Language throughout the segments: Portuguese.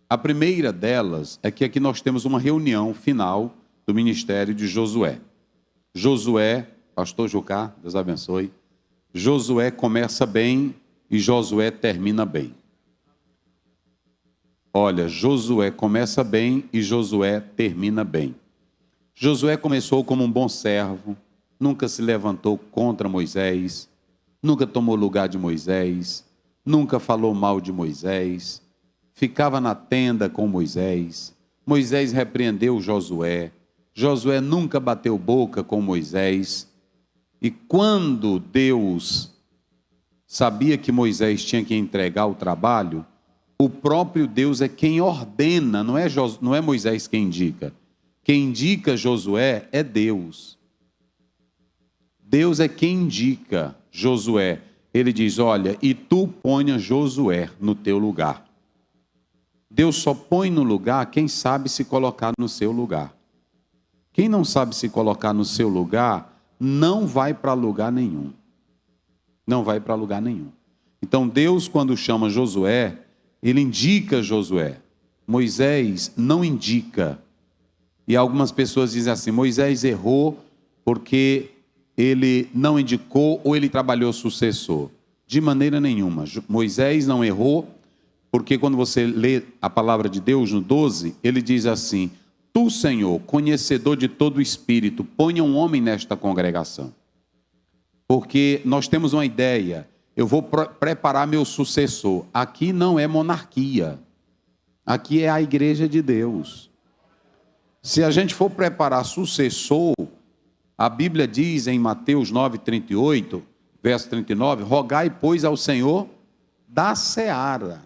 A primeira delas é que aqui nós temos uma reunião final do ministério de Josué. Josué, pastor Jucá, Deus abençoe. Josué começa bem e Josué termina bem. Olha, Josué começa bem e Josué termina bem. Josué começou como um bom servo, nunca se levantou contra Moisés, nunca tomou lugar de Moisés, nunca falou mal de Moisés, ficava na tenda com Moisés. Moisés repreendeu Josué. Josué nunca bateu boca com Moisés. E quando Deus sabia que Moisés tinha que entregar o trabalho, o próprio Deus é quem ordena, não é Moisés quem indica. Quem indica Josué é Deus. Deus é quem indica Josué. Ele diz, olha, e tu ponha Josué no teu lugar. Deus só põe no lugar quem sabe se colocar no seu lugar. Quem não sabe se colocar no seu lugar, não vai para lugar nenhum. Não vai para lugar nenhum. Então Deus, quando chama Josué, ele indica Josué. Moisés não indica. E algumas pessoas dizem assim, Moisés errou porque ele não indicou ou ele trabalhou sucessor. De maneira nenhuma. Moisés não errou, porque quando você lê a palavra de Deus no 12, ele diz assim, tu, Senhor, conhecedor de todo o espírito, ponha um homem nesta congregação. Porque nós temos uma ideia, eu vou preparar meu sucessor. Aqui não é monarquia, aqui é a igreja de Deus. Se a gente for preparar sucessor, a Bíblia diz em Mateus 9:38, verso 39, rogai, pois, ao Senhor da seara,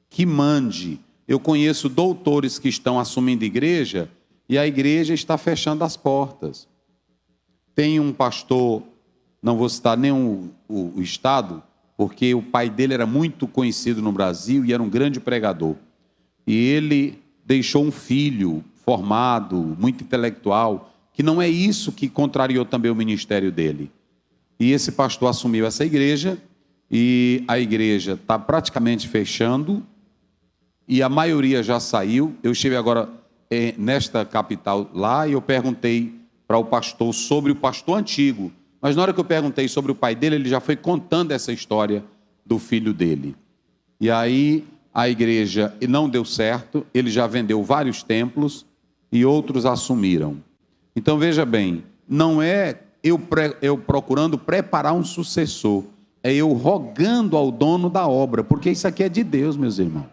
que mande. Eu conheço doutores que estão assumindo igreja, e a igreja está fechando as portas. Tem um pastor, não vou citar nem o estado, porque o pai dele era muito conhecido no Brasil e era um grande pregador. E ele deixou um filho formado, muito intelectual, que não é isso que contrariou também o ministério dele. E esse pastor assumiu essa igreja, e a igreja está praticamente fechando, e a maioria já saiu. Eu estive agora nesta capital lá, e eu perguntei para o pastor sobre o pastor antigo, mas na hora que eu perguntei sobre o pai dele, ele já foi contando essa história do filho dele. E aí a igreja não deu certo, ele já vendeu vários templos, e outros assumiram. Então veja bem, não é eu procurando preparar um sucessor, é eu rogando ao dono da obra, porque isso aqui é de Deus, meus irmãos.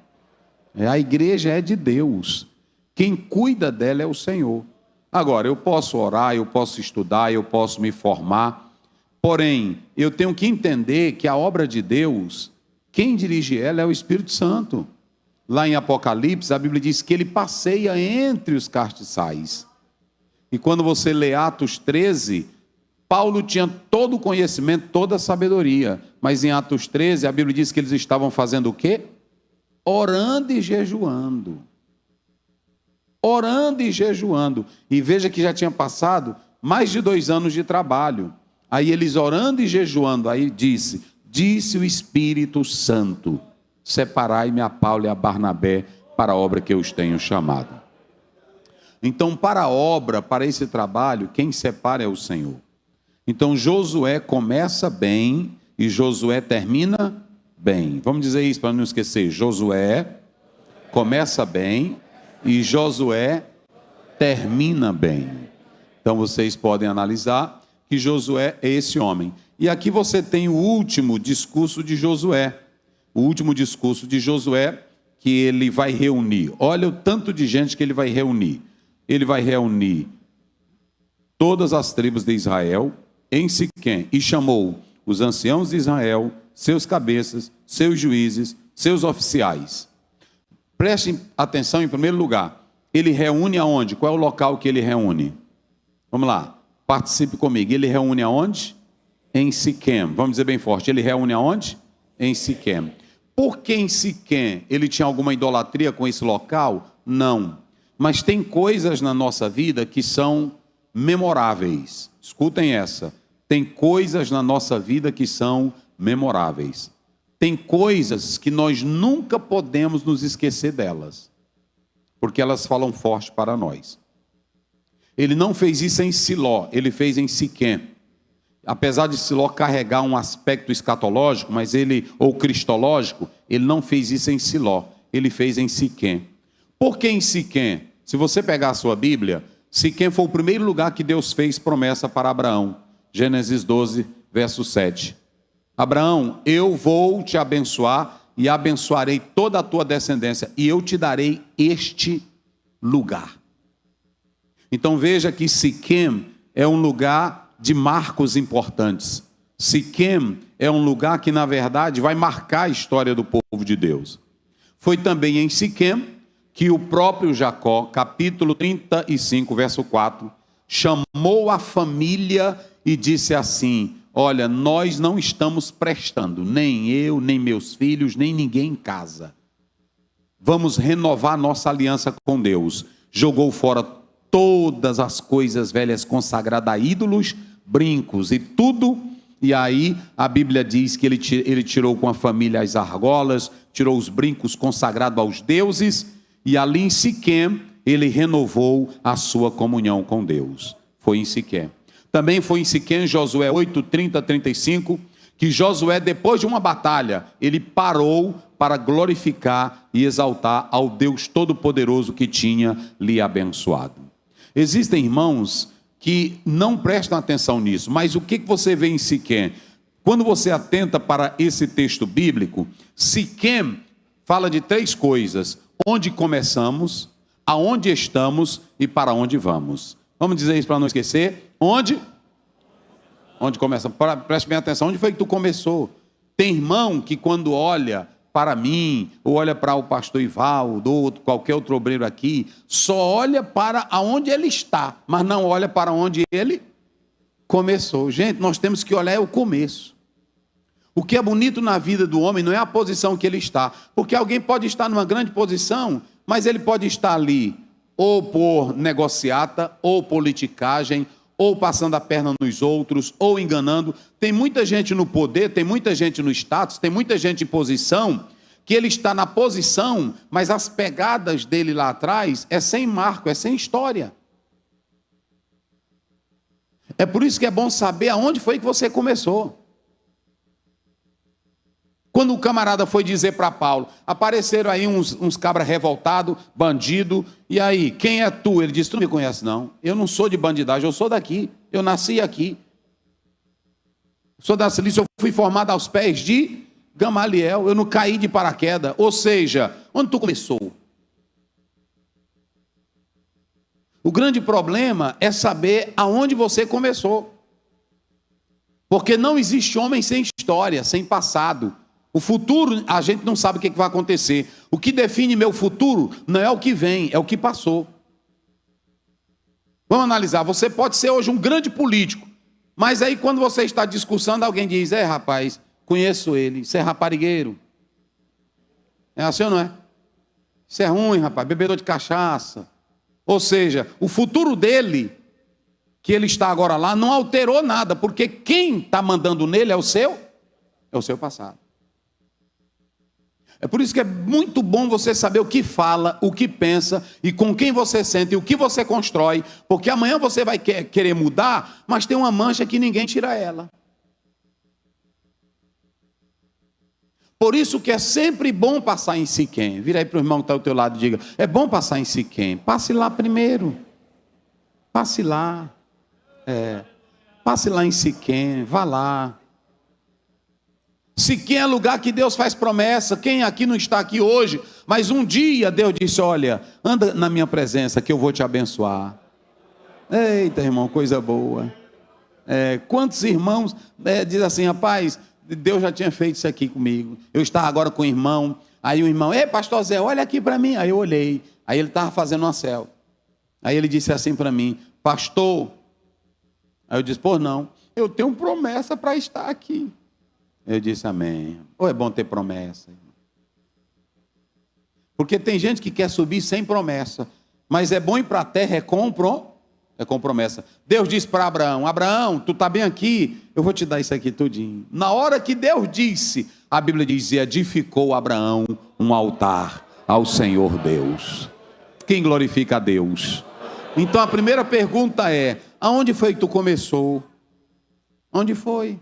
A igreja é de Deus, quem cuida dela é o Senhor. Agora, eu posso orar, eu posso estudar, eu posso me formar, porém, eu tenho que entender que a obra de Deus, quem dirige ela é o Espírito Santo. Lá em Apocalipse, a Bíblia diz que ele passeia entre os castiçais. E quando você lê Atos 13, Paulo tinha todo o conhecimento, toda a sabedoria. Mas em Atos 13, a Bíblia diz que eles estavam fazendo o quê? Orando e jejuando. Orando e jejuando. E veja que já tinha passado mais de 2 anos de trabalho. Aí eles orando e jejuando, aí disse o Espírito Santo, separai-me a Paulo e a Barnabé para a obra que eu os tenho chamado. Então, para a obra, para esse trabalho, quem separa é o Senhor. Então, Josué começa bem e Josué termina bem. Vamos dizer isso para não esquecer. Josué começa bem e Josué termina bem. Então, vocês podem analisar que Josué é esse homem. E aqui você tem o último discurso de Josué. O último discurso de Josué que ele vai reunir. Olha o tanto de gente que ele vai reunir. Ele vai reunir todas as tribos de Israel em Siquém e chamou os anciãos de Israel, seus cabeças, seus juízes, seus oficiais. Prestem atenção em primeiro lugar. Ele reúne aonde? Qual é o local que ele reúne? Vamos lá, participe comigo. Ele reúne aonde? Em Siquém. Vamos dizer bem forte. Ele reúne aonde? Em Siquém. Por que em Siquém? Ele tinha alguma idolatria com esse local? Não. Mas tem coisas na nossa vida que são memoráveis. Escutem essa. Tem coisas na nossa vida que são memoráveis. Tem coisas que nós nunca podemos nos esquecer delas, porque elas falam forte para nós. Ele não fez isso em Siló, ele fez em Siquém. Apesar de Siló carregar um aspecto escatológico, ou cristológico, ele não fez isso em Siló, ele fez em Siquém. Por que em Siquém? Se você pegar a sua Bíblia, Siquém foi o primeiro lugar que Deus fez promessa para Abraão. Gênesis 12, verso 7. Abraão, eu vou te abençoar e abençoarei toda a tua descendência, e eu te darei este lugar. Então veja que Siquém é um lugar de marcos importantes. Siquém é um lugar que, na verdade, vai marcar a história do povo de Deus. Foi também em Siquém que o próprio Jacó, capítulo 35, verso 4, chamou a família e disse assim: olha, nós não estamos prestando, nem eu, nem meus filhos, nem ninguém em casa. Vamos renovar nossa aliança com Deus. Jogou fora todas as coisas velhas consagradas a ídolos, brincos e tudo. E aí a Bíblia diz que ele tirou com a família as argolas, tirou os brincos consagrados aos deuses, e ali em Siquém ele renovou a sua comunhão com Deus. Foi em Siquém. Também foi em Siquém, Josué 8, 30, 35, que Josué, depois de uma batalha, ele parou para glorificar e exaltar ao Deus Todo-Poderoso que tinha lhe abençoado. Existem irmãos que não prestam atenção nisso, mas o que você vê em Siquém? Quando você atenta para esse texto bíblico, Siquém fala de três coisas: onde começamos, aonde estamos e para onde vamos. Vamos dizer isso para não esquecer. Onde começa? Preste bem atenção, onde foi que tu começou? Tem irmão que quando olha para mim, ou olha para o pastor Ivaldo, ou qualquer outro obreiro aqui, só olha para aonde ele está, mas não olha para onde ele começou. Gente, nós temos que olhar o começo. O que é bonito na vida do homem não é a posição que ele está, porque alguém pode estar numa grande posição, mas ele pode estar ali ou por negociata, ou politicagem, ou passando a perna nos outros, ou enganando. Tem muita gente no poder, tem muita gente no status, tem muita gente em posição, que ele está na posição, mas as pegadas dele lá atrás é sem marco, é sem história. É por isso que é bom saber aonde foi que você começou. Quando o camarada foi dizer para Paulo, apareceram aí uns cabras revoltados, bandido, e aí, quem é tu? Ele disse: tu não me conhece não, eu não sou de bandidagem, eu sou daqui, eu nasci aqui. Sou da Cilícia, eu fui formado aos pés de Gamaliel, eu não caí de paraquedas. Ou seja, onde tu começou? O grande problema é saber aonde você começou. Porque não existe homem sem história, sem passado. O futuro, a gente não sabe o que vai acontecer. O que define meu futuro não é o que vem, é o que passou. Vamos analisar. Você pode ser hoje um grande político, mas aí quando você está discursando, alguém diz: rapaz, conheço ele, isso é raparigueiro. É assim ou não é? Isso é ruim, rapaz, bebedor de cachaça. Ou seja, o futuro dele, que ele está agora lá, não alterou nada, porque quem está mandando nele é o seu passado. É por isso que é muito bom você saber o que fala, o que pensa, e com quem você sente, e o que você constrói, porque amanhã você vai querer mudar, mas tem uma mancha que ninguém tira ela. Por isso que é sempre bom passar em Siquém. Vira aí para o irmão que está ao teu lado e diga: é bom passar em Siquém. Passe lá primeiro. Passe lá. Passe lá em Siquém, vá lá. Siquém é lugar que Deus faz promessa. Quem aqui não está aqui hoje, mas um dia Deus disse: olha, anda na minha presença que eu vou te abençoar. Eita, irmão, coisa boa. Quantos irmãos dizem assim: rapaz, Deus já tinha feito isso aqui comigo. Eu estava agora com o irmão, aí o irmão: ei, pastor Zé, olha aqui para mim. Aí eu olhei, aí ele estava fazendo uma célula. Aí ele disse assim para mim: pastor. Aí eu disse: pô, não, eu tenho promessa para estar aqui. Eu disse: amém. Ou é bom ter promessa? Porque tem gente que quer subir sem promessa, mas é bom ir para a terra, é com promessa. Deus disse para Abraão: Abraão, tu está bem aqui? Eu vou te dar isso aqui tudinho. Na hora que Deus disse, a Bíblia diz: e edificou Abraão um altar ao Senhor Deus. Quem glorifica a Deus? Então a primeira pergunta é: aonde foi que tu começou? Onde foi?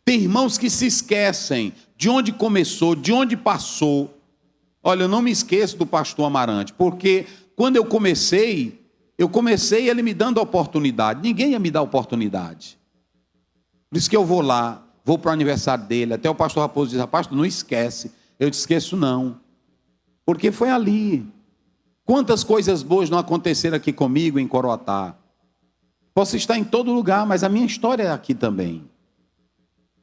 Tem irmãos que se esquecem de onde começou, de onde passou. Olha, eu não me esqueço do pastor Amarante, porque quando eu comecei ele me dando a oportunidade. Ninguém ia me dar oportunidade. Por isso que eu vou lá, vou para o aniversário dele. Até o pastor Raposo diz: pastor, não esquece. Eu te esqueço não. Porque foi ali. Quantas coisas boas não aconteceram aqui comigo em Coroatá. Posso estar em todo lugar, mas a minha história é aqui também.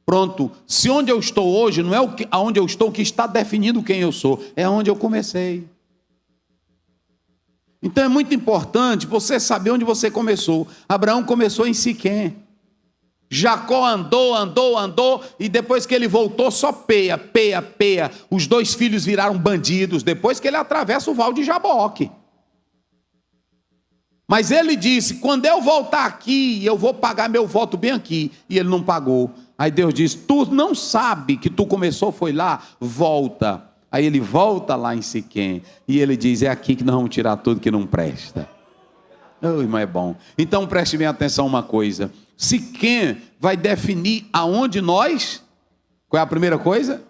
Pronto, se onde eu estou hoje não é aonde eu estou que está definindo quem eu sou, é onde eu comecei. Então é muito importante você saber onde você começou. Abraão começou em Siquém. Jacó andou, e depois que ele voltou, só peia. Os 2 filhos viraram bandidos, depois que ele atravessa o val de Jaboque. Mas ele disse: quando eu voltar aqui, eu vou pagar meu voto bem aqui. E ele não pagou. Aí Deus disse: tu não sabe que tu começou, foi lá? Volta. Aí ele volta lá em Siquém. E ele diz: é aqui que nós vamos tirar tudo que não presta. Oh, irmão, é bom. Então preste bem atenção uma coisa. Siquém vai definir aonde nós... Qual é a primeira coisa?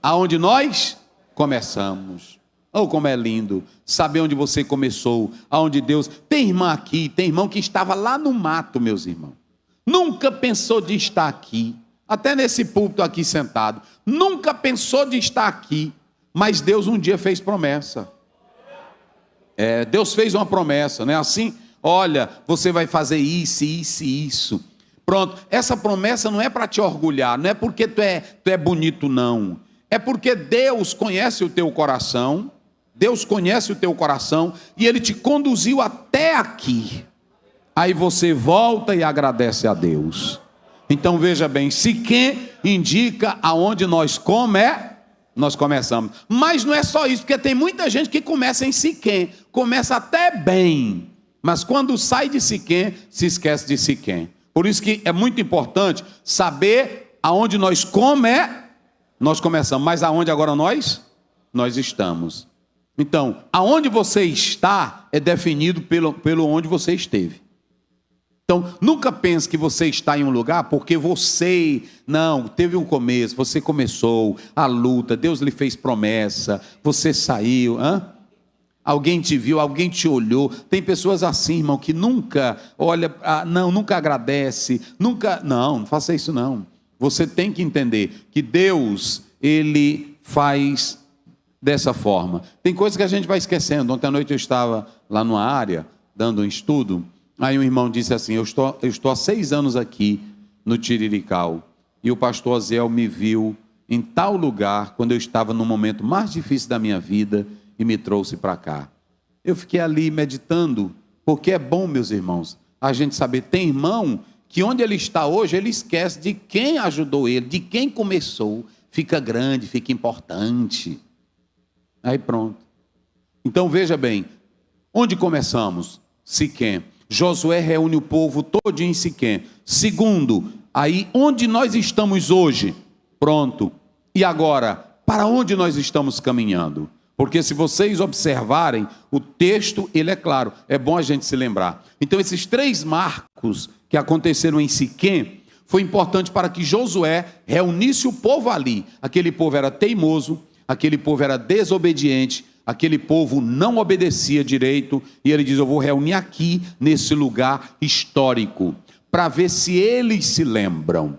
Aonde nós começamos. Oh, como é lindo saber onde você começou, aonde Deus... Tem irmã aqui, tem irmão que estava lá no mato, meus irmãos. Nunca pensou de estar aqui, até nesse púlpito aqui sentado. Nunca pensou de estar aqui, mas Deus um dia fez promessa. Deus fez uma promessa, não é assim? Olha, você vai fazer isso, isso e isso. Pronto, essa promessa não é para te orgulhar, não é porque tu é bonito, não. É porque Deus conhece o teu coração, Deus conhece o teu coração, e Ele te conduziu até aqui. Aí você volta e agradece a Deus. Então veja bem, Siquém indica aonde nós começamos. Mas não é só isso, porque tem muita gente que começa em Siquém, começa até bem, mas quando sai de Siquém, se esquece de Siquém. Por isso que é muito importante saber aonde nós começamos, mas aonde agora nós estamos. Então, aonde você está é definido pelo onde você esteve. Então, nunca pense que você está em um lugar porque teve um começo, você começou a luta, Deus lhe fez promessa, você saiu, alguém te viu, alguém te olhou. Tem pessoas assim, irmão, que nunca olha, nunca agradece, não faça isso não. Você tem que entender que Deus, Ele faz dessa forma. Tem coisas que a gente vai esquecendo. Ontem à noite eu estava lá numa área, dando um estudo. Aí um irmão disse assim: eu estou há 6 anos aqui no Tirirical, e o pastor Aziel me viu em tal lugar, quando eu estava no momento mais difícil da minha vida, e me trouxe para cá. Eu fiquei ali meditando, porque é bom, meus irmãos, a gente saber. Tem irmão que onde ele está hoje, ele esquece de quem ajudou ele, de quem começou, fica grande, fica importante. Aí pronto. Então veja bem, onde começamos? Siquém. Josué reúne o povo todo em Siquém. Segundo, aí onde nós estamos hoje? Pronto. E agora, para onde nós estamos caminhando? Porque se vocês observarem, o texto, ele é claro, é bom a gente se lembrar. Então esses 3 marcos que aconteceram em Siquém, foi importante para que Josué reunisse o povo ali. Aquele povo era teimoso, aquele povo era desobediente, aquele povo não obedecia direito, e ele diz: eu vou reunir aqui, nesse lugar histórico, para ver se eles se lembram.